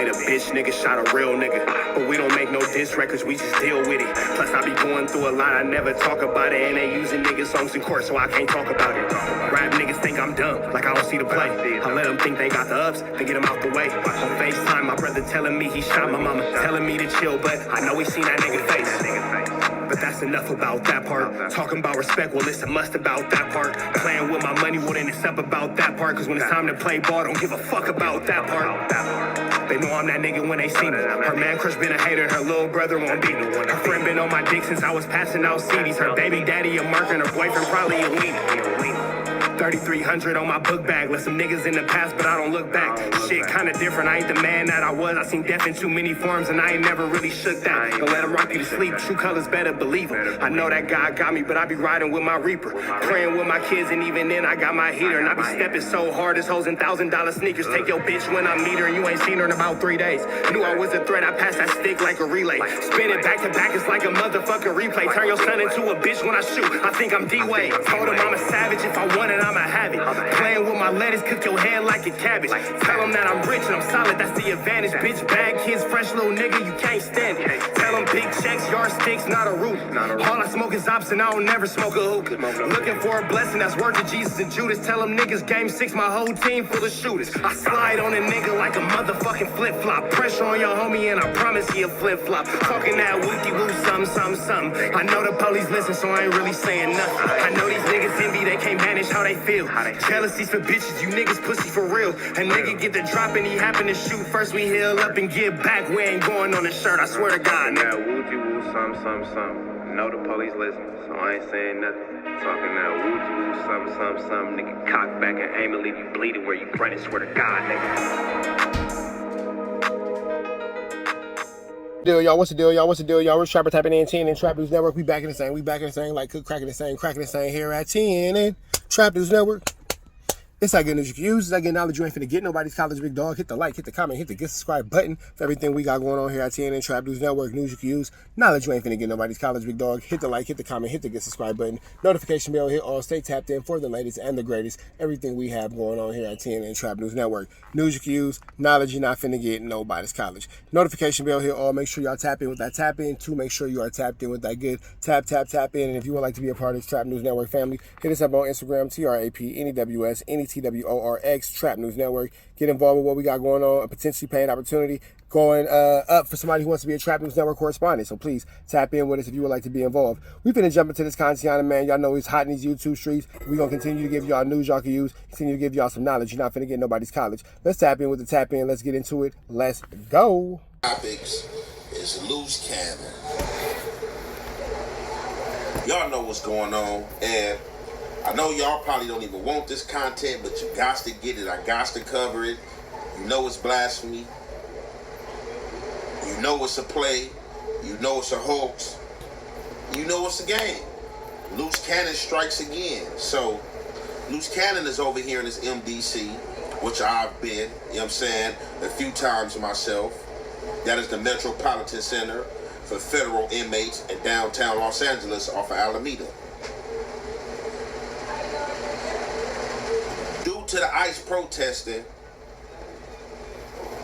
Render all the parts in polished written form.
fight a bitch, nigga shot a real nigga. But we don't make no diss records, we just deal with it. Plus I be going through a lot, I never talk about it. And they using niggas songs in court, so I can't talk about it. Rap niggas think I'm dumb, like I don't see the play. I let them think they got the ups, then get them out the way. On FaceTime, my brother telling me he shot my mama, telling me to chill, but I know he seen that nigga face. But that's enough about that part. Talking about respect, well, it's a must about that part. Playing with my money, well, then it's up about that part. Cause when it's time to play ball, don't give a fuck about that part. They know I'm that nigga when they see me. Her man crush been a hater, and her little brother won't beat me. Her friend been on my dick since I was passing out CDs. Her baby daddy a mark, and her boyfriend probably a weenie. 3,300 on my book bag. Let some niggas in the past, but I don't look back. Shit kinda different, I ain't the man that I was. I seen death in too many forms, and I ain't never really shook that. Don't let him rock you to sleep, true colors better believe him. I know that God got me, but I be riding with my reaper. Praying with my kids, and even then I got my heater. And I be stepping so hard, this hoes in $1,000 sneakers. Take your bitch when I meet her, and you ain't seen her in about 3 days. Knew I was a threat, I passed that stick like a relay. Spin it back to back, it's like a motherfucking replay. Turn your son into a bitch when I shoot, I think I'm D-Wade. Told him I'm a savage, if I want it, I'ma have it. Playing with my lettuce, cook your head like a cabbage. Tell them that I'm rich and I'm solid, that's the advantage. Bitch, bad kids, fresh little nigga, you can't stand it. Tell them big checks, yardsticks, not a roof. All I smoke is ops and I don't never smoke a hookah. Looking for a blessing that's worth it, Jesus and Judas. Tell them niggas game 6, my whole team full of shooters. I slide on a nigga like a motherfucking flip-flop. Pressure on your homie and I promise he a flip-flop. Talking that wookie-woo, something. I know the police listen, so I ain't really saying nothing. I know these niggas envy, they can't manage how they feel. Jealousy's for bitches, you niggas pussy for real. A nigga get the drop and he happen to shoot. First we heal up and get back. We ain't going on the shirt, I swear to God. That woogie-woo, something. Know the police listen, so I ain't saying nothing. Talking that woogie-woo, something. Nigga cock back and aim and leave you bleeding where you running. Swear to God, nigga. What's the deal, y'all? We're Trapper tapping in 10 and Trap News Network. We back in the same, like cook cracking the same here at 10 and Trap News Network. It's that good news you can use. It's that good knowledge you ain't finna get. Nobody's college, big dog. Hit the like, hit the comment, hit the get subscribe button for everything we got going on here at TN and Trap News Network. News you can use. Knowledge you ain't finna get. Nobody's college, big dog. Hit the like, hit the comment, hit the get subscribe button. Notification bell, hit all. Stay tapped in for the latest and the greatest. Everything we have going on here at TN and Trap News Network. News you can use. Knowledge you're not finna get. Nobody's college. Notification bell, hit all. Make sure y'all tap in with that tap in. To make sure you are tapped in with that good tap in. And if you would like to be a part of this Trap News Network family, hit us up on Instagram, TRAPNEWS, NETWORX, Trap News Network. Get involved with what we got going on, a potentially paying opportunity going up for somebody who wants to be a Trap News Network correspondent. So please tap in with us if you would like to be involved. We finna jump into this content, man. Y'all know it's hot in these YouTube streets. We're gonna continue to give y'all news y'all can use, continue to give y'all some knowledge. You're not finna get nobody's college. Let's tap in with the tap in. Let's get into it. Let's go. Topics is Luce Cannon. Y'all know what's going on, and I know y'all probably don't even want this content, but you got to get it. I got to cover it. You know it's blasphemy. You know it's a play. You know it's a hoax. You know it's a game. Luce Cannon strikes again. So, Luce Cannon is over here in this MDC, which I've been, you know what I'm saying, a few times myself. That is the Metropolitan Center for Federal Inmates in downtown Los Angeles off of Alameda. Due to the ICE protesting,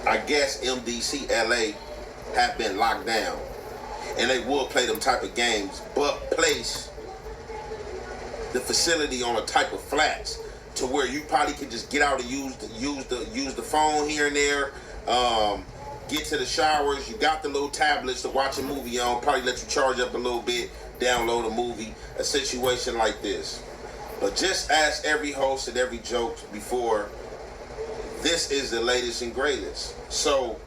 I guess MDC LA have been locked down. And they will play them type of games, but place the facility on a type of flats to where you probably can just get out and use the phone here and there. Get to the showers. You got the little tablets to watch a movie on. Probably let you charge up a little bit, download a movie. A situation like this. But just as every host and every joke before, this is the latest and greatest. So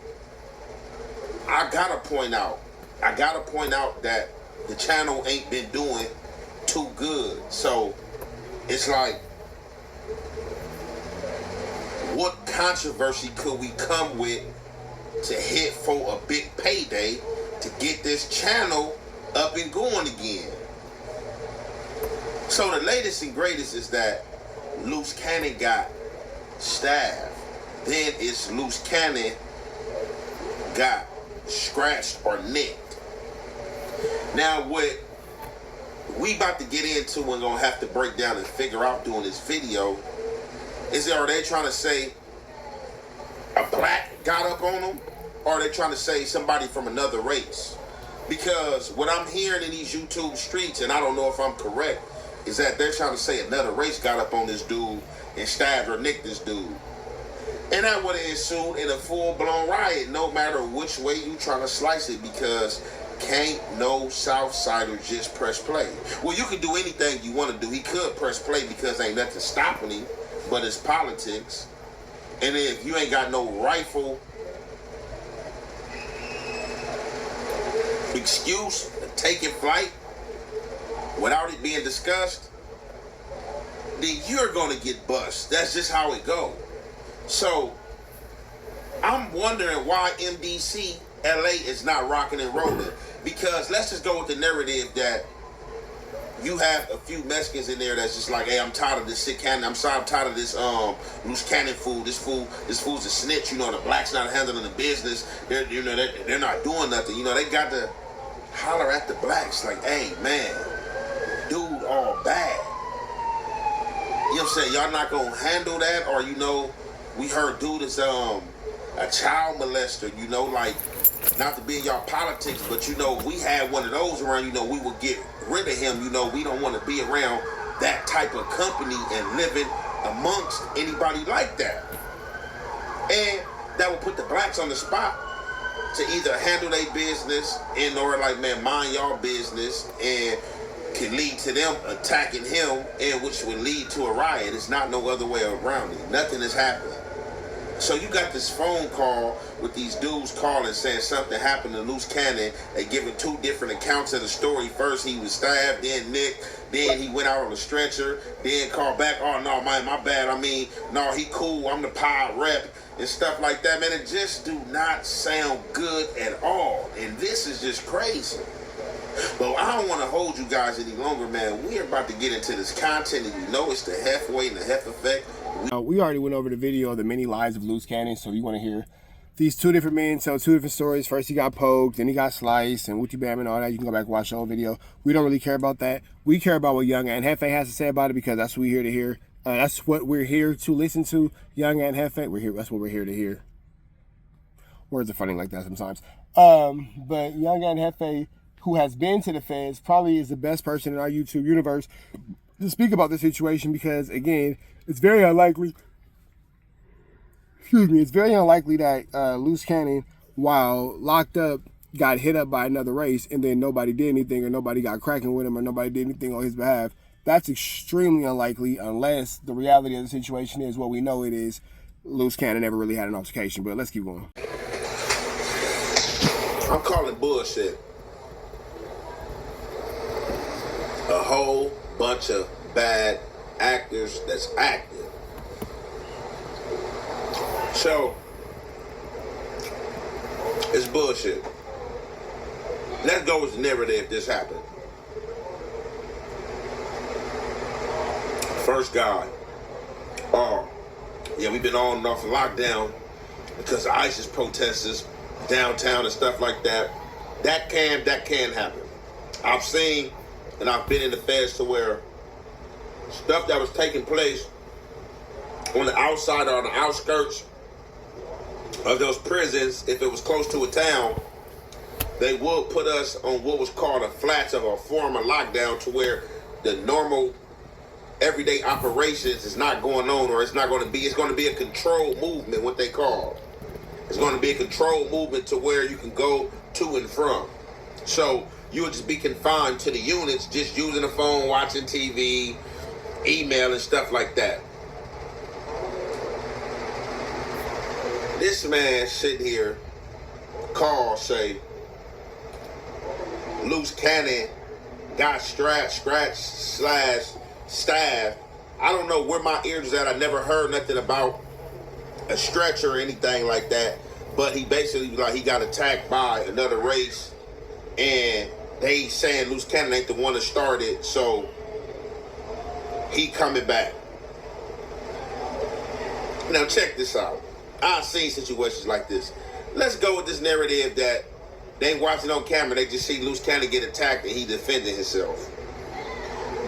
I gotta point out that the channel ain't been doing too good. So it's like, what controversy could we come with to hit for a big payday to get this channel up and going again? So the latest and greatest is that Luce Cannon got stabbed. Then it's Luce Cannon got scratched or nicked. Now what we about to get into and gonna have to break down and figure out doing this video is, are they trying to say a black got up on them? or are they trying to say somebody from another race? Because what I'm hearing in these YouTube streets, and I don't know if I'm correct, is that they're trying to say another race got up on this dude and stabbed or nicked this dude. And that would have ensued in a full-blown riot, no matter which way you trying to slice it, because can't no Southsider just press play. Well, you can do anything you want to do. He could press play because ain't nothing stopping him, but it's politics. And if you ain't got no rifle excuse to take in flight without it being discussed, then you're going to get bust. That's just how it goes. So I'm wondering why MDC LA is not rocking and rolling. Because let's just go with the narrative that you have a few Mexicans in there that's just like, hey, I'm tired of this sick cannon. I'm tired of this Luce Cannon fool. This fool's a snitch. You know, the blacks not handling the business. They're not doing nothing. You know, they got to holler at the blacks like, hey, man, dude, all bad. You know what I'm saying? Y'all not gonna handle that, or you know, we heard dude is a child molester. You know, like, not to be in y'all politics, but you know, we had one of those around. You know, we would get rid of him. You know, we don't want to be around that type of company and living amongst anybody like that. And that would put the blacks on the spot to either handle their business and or like, man, mind y'all business, and can lead to them attacking him, and which would lead to a riot. It's not no other way around it. Nothing is happening. So you got this phone call with these dudes calling saying something happened to Luce Cannon. They giving two different accounts of the story. First he was stabbed, then nicked, then he went out on a stretcher, then called back, oh no, my bad. I mean, no, he cool, I'm the pod rep, and stuff like that. Man, it just do not sound good at all. And this is just crazy. But I don't want to hold you guys any longer, man. We're about to get into this content, and you know it's the Hef way and the Hef effect. We already went over the video of the many lives of Luce Cannon, so you want to hear these two different men tell two different stories. First he got poked, then he got sliced, and Wooty Bam and all that. You can go back and watch the whole video. We don't really care about that. We care about what Young Ant Jefe has to say about it, because that's what we're here to hear. That's what we're here to listen to. Young Ant Jefe, we're here. That's what we're here to hear. Words are funny like that sometimes. But Young Ant Jefe, who has been to the feds, probably is the best person in our YouTube universe to speak about the situation, because again, it's very unlikely. It's very unlikely that Luce Cannon, while locked up, got hit up by another race, and then nobody did anything, or nobody got cracking with him, or nobody did anything on his behalf. That's extremely unlikely, unless the reality of the situation is what we know it is. Luce Cannon never really had an altercation. But let's keep going. I'm calling bullshit. A whole bunch of bad actors that's acting. So, it's bullshit. Let's go with the narrative this happened. First guy. Yeah, we've been on and off of lockdown because of ISIS protesters downtown and stuff like that. That can happen. I've seen, and I've been in the feds to where stuff that was taking place on the outside or on the outskirts of those prisons, if it was close to a town, they would put us on what was called a flats of a form of lockdown, to where the normal everyday operations is not going on, or it's going to be a controlled movement, what they call. It's going to be a controlled movement to where you can go to and from. So you would just be confined to the units, just using the phone, watching TV, email and stuff like that. This man sitting here, say, Luce Cannon got scratched, stabbed. I don't know where my ears was at. I never heard nothing about a stretcher or anything like that. But he basically, like, he got attacked by another race, and they saying Luce Cannon ain't the one that started, so he coming back. Now check this out. I've seen situations like this. Let's go with this narrative that they ain't watching on camera. They just see Luce Cannon get attacked and he defended himself.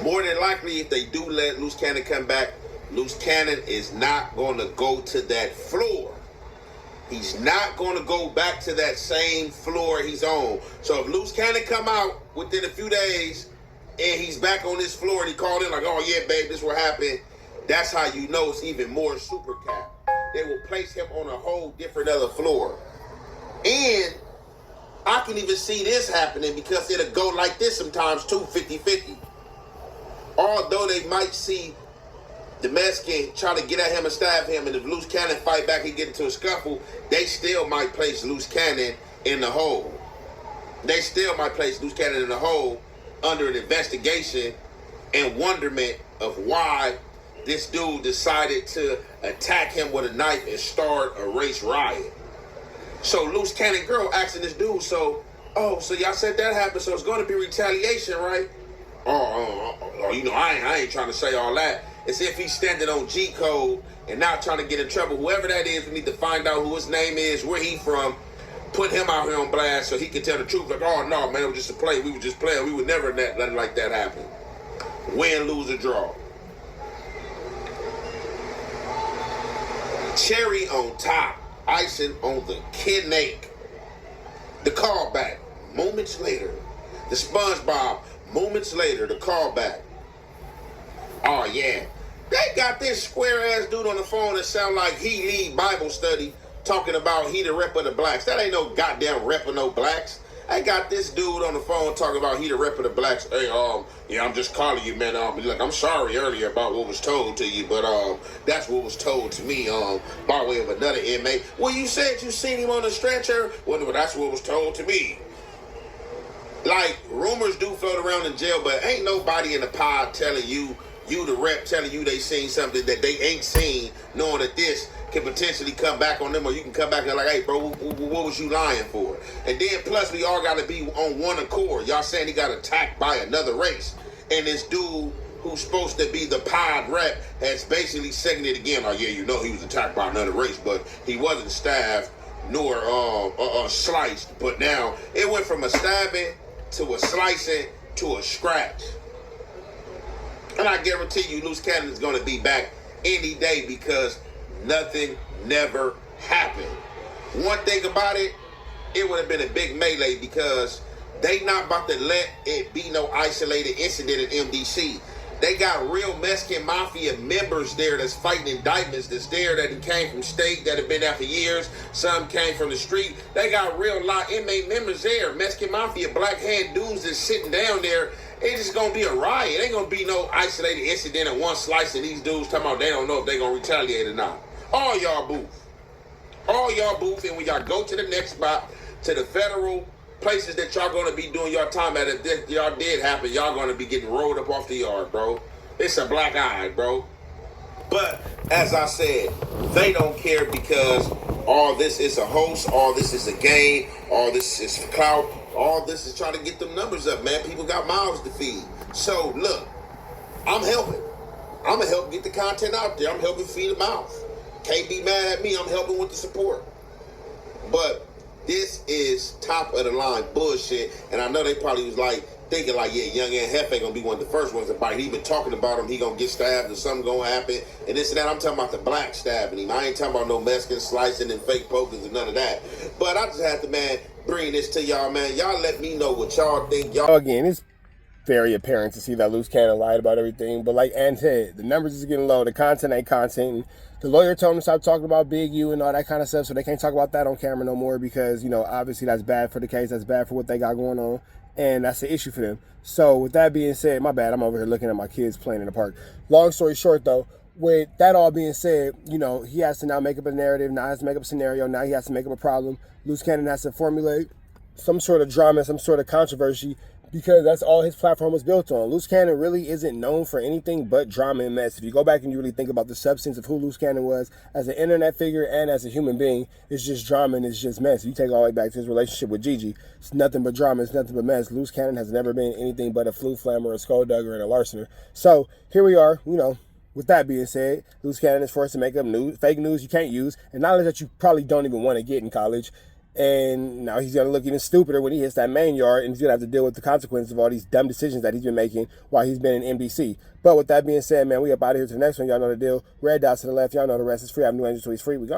More than likely, if they do let Luce Cannon come back, Luce Cannon is not going to go to that floor. He's not going to go back to that same floor he's on. So if Luce Cannon come out within a few days and he's back on this floor and he called in like, oh yeah, babe, this what happened, that's how you know it's even more super cap. They will place him on a whole different other floor. And I can even see this happening because it'll go like this sometimes too, 50-50. Although they might see the Mexican try to get at him and stab him, and if Luce Cannon fight back and get into a scuffle, they still might place Luce Cannon in the hole. They still might place Luce Cannon in the hole under an investigation and wonderment of why this dude decided to attack him with a knife and start a race riot. So Luce Cannon girl asking this dude, so y'all said that happened, so it's going to be retaliation, right? You know, I ain't trying to say all that. It's if he's standing on G code and not trying to get in trouble. Whoever that is, we need to find out who his name is, where he from, put him out here on blast so he can tell the truth. Like, oh no, man, it was just a play. We were just playing. We would never let nothing like that happen. Win, lose, or draw. Cherry on top, icing on the cake. The callback, moments later. The SpongeBob, moments later, the callback. Oh yeah, they got this square ass dude on the phone that sound like he lead Bible study talking about he the rep of the blacks. That ain't no goddamn rep of no blacks. I got this dude on the phone talking about he the rep of the blacks. Hey, yeah, I'm just calling you, man. Like, I'm sorry earlier about what was told to you, but that's what was told to me by way of another inmate. Well, you said you seen him on the stretcher. Well, that's what was told to me. Like, rumors do float around in jail, but ain't nobody in the pod telling you the rep telling you they seen something that they ain't seen, knowing that this can potentially come back on them, or you can come back and like, hey, bro, what was you lying for? And then plus we all got to be on one accord. Y'all saying he got attacked by another race, and this dude who's supposed to be the pod rep has basically seconded it again. Oh yeah, you know he was attacked by another race, but he wasn't stabbed nor sliced. But now it went from a stabbing to a slicing to a scratch. And I guarantee you Luce Cannon is going to be back any day because nothing never happened. One thing about it, it would have been a big melee because they not about to let it be no isolated incident in MDC. They got real Mexican Mafia members there that's fighting indictments, that's there that came from state, that have been there for years. Some came from the street. They got real lot inmate members there. Mexican Mafia, black hand dudes that's sitting down there. It's just gonna be a riot. It ain't gonna be no isolated incident and one slice of these dudes talking about they don't know if they gonna retaliate or not. All y'all booth. All y'all booth, and when y'all go to the next spot, to the federal places that y'all gonna be doing your time at, if y'all did happen, y'all gonna be getting rolled up off the yard, bro. It's a black eye, bro. But as I said, they don't care because all this is a host, all this is a game, all this is clout, all this is trying to get them numbers up, man. People got mouths to feed. So look, I'm helping. I'm gonna help get the content out there. I'm helping feed a mouth. Can't be mad at me. I'm helping with the support. But this is top of the line bullshit, and I know they probably was like thinking like, yeah, young Ant JEFE ain't gonna be one of the first ones to bite. He been talking about him. He gonna get stabbed and something gonna happen and this and that. I'm talking about the black stabbing him. I ain't talking about no Mexican slicing and fake pokers and none of that. But I just had to, man, bring this to y'all, man. Y'all let me know what y'all think. Y'all again, it's very apparent to see that Luce Cannon lied about everything. But like Ant said, the numbers is getting low. The content ain't content. And the lawyer told him to stop talking about Big U and all that kind of stuff, so they can't talk about that on camera no more because, you know, obviously that's bad for the case. That's bad for what they got going on. And that's the issue for them. So with that being said, my bad, I'm over here looking at my kids playing in the park. Long story short, though, with that all being said, you know, he has to now make up a narrative. Now he has to make up a scenario. Now he has to make up a problem. Luce Cannon has to formulate some sort of drama, some sort of controversy, because that's all his platform was built on. Luce Cannon really isn't known for anything but drama and mess. If you go back and you really think about the substance of who Luce Cannon was as an internet figure and as a human being, it's just drama and it's just mess. If you take it all the way back to his relationship with Gigi, it's nothing but drama, it's nothing but mess. Luce Cannon has never been anything but a flu flammer, a skulldugger, and a larcener. So here we are, you know. With that being said, Luce Cannon is forced to make up fake news you can't use, and knowledge that you probably don't even want to get in college. And now he's going to look even stupider when he hits that main yard, and he's going to have to deal with the consequences of all these dumb decisions that he's been making while he's been in MDC. But with that being said, man, we up out of here to the next one. Y'all know the deal. Red dots to the left. Y'all know the rest is free. I'm New Angel, so he's free. We go.